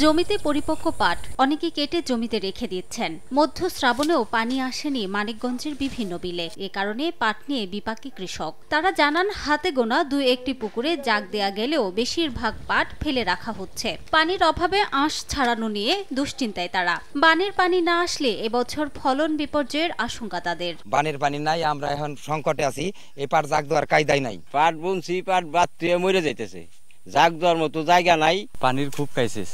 জমিতে পরিপক্ক পাট অনেকে কেটে জমিতে রেখে দিচ্ছেন। মধ্য শ্রাবণেও পানি আসেনি মানিকগঞ্জের বিভিন্ন বিলে। এ কারণে পাট নিয়ে বিপাকে কৃষক। তারা জানান, হাতে গোনা ২-১টি পুকুরে জাগ দেয়া গেলেও বেশিরভাগ পাট ফেলে রাখা হচ্ছে। পানির অভাবে আঁশ ছাড়ানো নিয়ে দুশ্চিন্তায় তারা। বানের পানি না আসলে এবছর ফলন বিপর্যয়ের আশঙ্কা তাদের। বানের পানি নাই, আমরা এখন সংকটে আছি। এই পাট জাগ দেওয়ার কায়দাই নাই। পাট বুনছি, পাট বাত্রিয়ে মরে যাইতেছে, জাগ দেওয়ার মতো জায়গা নাই। পানির খুব ক্রাইসিস,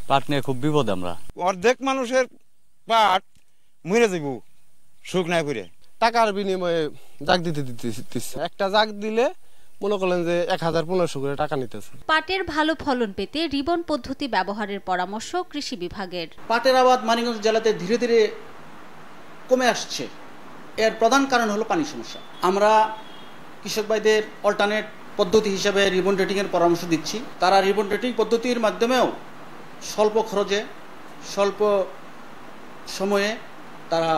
পাট নিয়ে খুব বিপদ। আমরা অর্ধেক মানুষের পাট মরে যাব শুকনায় করে। টাকার বিনিময়ে জাগ দিতেছে। একটা জাগ দিলে মনে করলেন যে ১,৫০০ করে টাকা নিতেছে। পাটের ভালো ফলন পেতে রিবন পদ্ধতি ব্যবহারের পরামর্শ কৃষি বিভাগের। পাটের আবাদ মানিকগঞ্জ জেলাতে ধীরে ধীরে কমে আসছে। এর প্রধান কারণ হলো পানি সমস্যা। আমরা কৃষক ভাইদের অল্টারনেট পদ্ধতি হিসেবে রিবন রেটিংয়ের পরামর্শ দিচ্ছি। তারা রিবন রেটিং পদ্ধতির মাধ্যমেও স্বল্প খরচে স্বল্প সময়ে তারা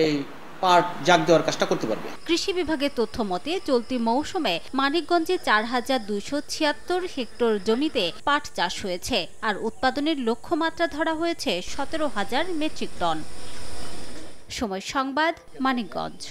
এই পাট জাগ দেওয়ার কাজটা করতে পারবে। কৃষি বিভাগের তথ্য মতে চলতি মৌসুমে মানিকগঞ্জে ৪,২৭৬ হেক্টর জমিতে পাট চাষ হয়েছে, আর উৎপাদনের লক্ষ্যমাত্রা ধরা হয়েছে ১৭,০০০ মেট্রিক টন। সময় সংবাদ, মানিকগঞ্জ।